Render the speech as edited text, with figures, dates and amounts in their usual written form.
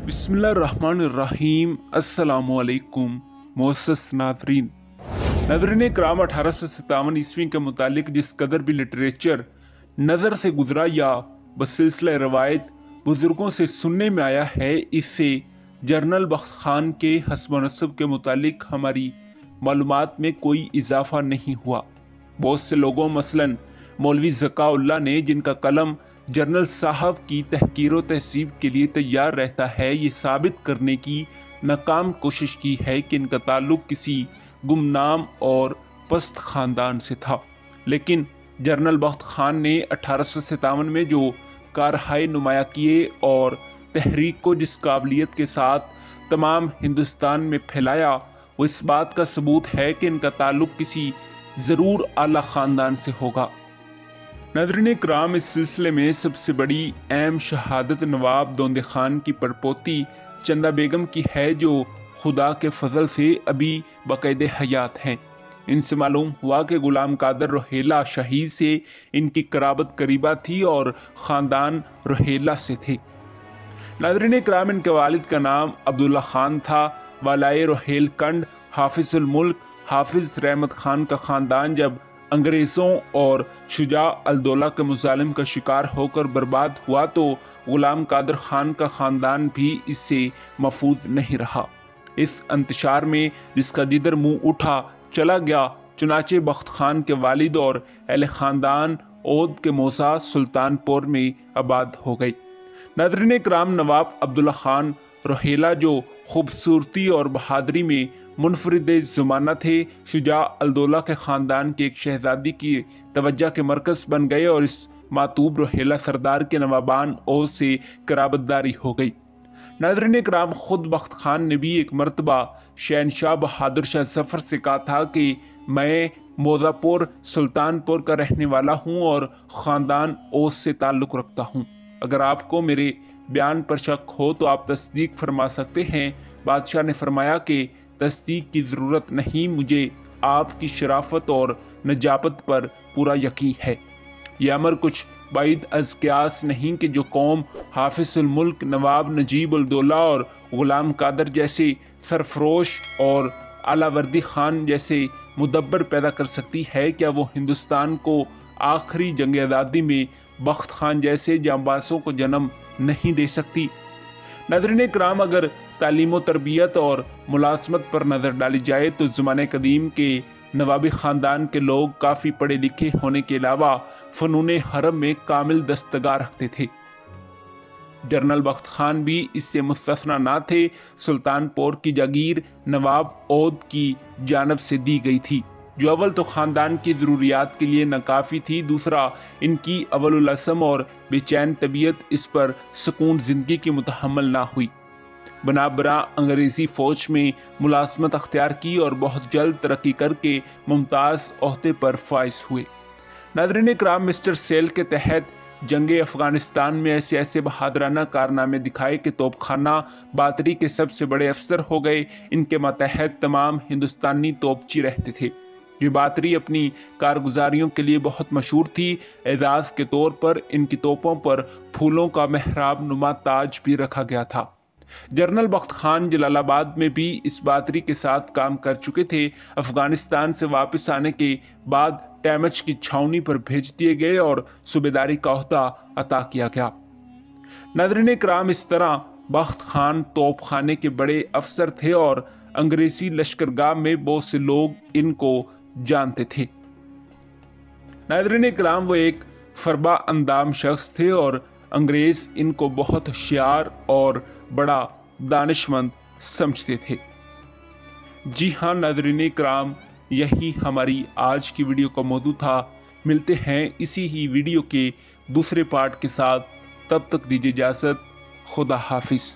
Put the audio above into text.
बिस्मिल्लाहिर्रहमानिर्रहीम। अस्सलामुअलैकुम मोअस्सस नाज़रीन। नाज़रीन कराम, 1857 ईस्वी के मुतालिक जिस कदर भी लिटरेचर नज़र से गुजरा या बसिलसिला रवायत बुज़ुर्गों से सुनने में आया है, इससे जनरल बख्त खान के हस्ब नस्ब के मुतालिक हमारी मालूमात में कोई इजाफा नहीं हुआ। बहुत से लोगों मसलन मौलवी ज़काउल्लाह ने, जिनका कलम जनरल साहब की तहकीर व तहसीब के लिए तैयार रहता है, ये साबित करने की नाकाम कोशिश की है कि इनका ताल्लुक किसी गुमनाम और पस्त ख़ानदान से था। लेकिन जनरल बख्त खान ने 1857 में जो कारहाय नुमाया किए और तहरीक को जिस काबिलियत के साथ तमाम हिंदुस्तान में फैलाया, वो इस बात का सबूत है कि इनका ताल्लुक किसी ज़रूर आला ख़ानदान से होगा। नाज़रीन कराम, इस सिलसिले में सबसे बड़ी अहम शहादत नवाब दौंदे खान की पड़पोती चंदा बेगम की है, जो खुदा के फजल से अभी बाकायदे हयात हैं। इनसे मालूम हुआ कि गुलाम कादर रोहेला शहीद से इनकी कराबत करीबा थी और ख़ानदान रोहेला से थे। नाज़रीन कराम, इनके वालिद का नाम अब्दुल्ला खान था। वालाए रोहेल कंड हाफिजुल मुल्क हाफिज रहमत खान का ख़ानदान जब अंग्रेज़ों और शुजा अल-दौला के मुजालिम का शिकार होकर बर्बाद हुआ, तो गुलाम कादर खान का ख़ानदान भी इससे महफूज नहीं रहा। इस अंतशार में जिसका जिधर मुंह उठा चला गया, चुनाचे बख्त खान के वालिद और अहले ख़ानदान ओद के मौसा सुल्तानपुर में आबाद हो गई। नाज़रीन कराम, नवाब अब्दुल्ला खान रोहेला जो खूबसूरती और बहादुरी में मुनफरिद ज़माना थे, शुजा अल-दौला के ख़ानदान के एक शहज़ादी की तवज्जो के मरकज़ बन गए और इस मातूब रोहेला सरदार के नवाबान ओद से कराबतदारी हो गई। नाज़रीन कराम, ख़ुद बख्त खान ने भी एक मरतबा शहनशाह बहादुर शाह ज़फ़र से कहा था कि मैं मौज़ापुर सुल्तानपुर का रहने वाला हूँ और ख़ानदान ओद से ताल्लुक़ रखता हूँ। अगर आपको मेरे बयान पर शक हो तो आप तस्दीक फरमा सकते हैं। बादशाह ने फरमाया कि तस्दीक की ज़रूरत नहीं, मुझे आपकी शराफत और नजाबत पर पूरा यकीन है। यह अमर कुछ बाइद अज़ क़यास नहीं कि जो कौम हाफिजुल मुल्क नवाब नजीब उल दौला और ग़ुलाम कादर जैसे सरफरोश और आलावर्दी खान जैसे मुदब्बर पैदा कर सकती है, क्या वो हिंदुस्तान को आखिरी जंग आज़ादी में बख्त खान जैसे जांबाज़ों को जन्म नहीं दे सकती? नाज़रीन कराम, अगर तालीम व तरबियत और मुलाज़मत पर नज़र डाली जाए तो ज़माने कदीम के नवाबी ख़ानदान के लोग काफ़ी पढ़े लिखे होने के अलावा फ़नून हरम में कामिल दस्तगार रखते थे। जनरल बख्त खान भी इससे मुस्तस्ना ना थे। सुल्तानपुर की जागीर नवाब ओद की जानब से दी गई थी, जो अव्वल तो ख़ानदान की ज़रूरियात के लिए नाकाफ़ी थी, दूसरा इनकी अव्वलुल असम और बेचैन तबीयत इस पर सुकून ज़िंदगी की मुतहम्मल ना हुई। बनाबरा अंग्रेज़ी फ़ौज में मुलाज़मत अख्तियार की और बहुत जल्द तरक्की करके मुमताज़ ओहदे पर फाइज हुए। नाज़रीन कराम, मिस्टर सेल के तहत जंग अफ़गानिस्तान में ऐसे ऐसे बहादुराना कारनामे दिखाए कि तोपखाना बातरी के सबसे बड़े अफसर हो गए। इनके मातहत तमाम हिंदुस्तानी तोपची रहते थे। ये बातरी अपनी कारगुजारियों के लिए बहुत मशहूर थी। एजाज़ के तौर पर इनकी तोपों पर फूलों का मेहराब नुमा ताज भी रखा गया था। जनरल बख्त खान जलालाबाद में भी इस बातरी के साथ काम कर चुके थे। अफ़गानिस्तान से वापस आने के बाद टैमच की छावनी पर भेज दिए गए और सूबेदारी का ओहदा अता किया गया। नाज़रीन कराम, इस तरह बख्त खान तोप खाने के बड़े अफसर थे और अंग्रेज़ी लश्करगाह में बहुत से लोग इनको जानते थे। नाज़रीन कराम, वो एक फरबा अंदाम शख्स थे और अंग्रेज़ इनको बहुत होशियार और बड़ा दानिशमंद समझते थे। जी हाँ नाज़रीन कराम, यही हमारी आज की वीडियो का मौजू था। मिलते हैं इसी ही वीडियो के दूसरे पार्ट के साथ। तब तक दीजिए इजाज़त। खुदा हाफिज़।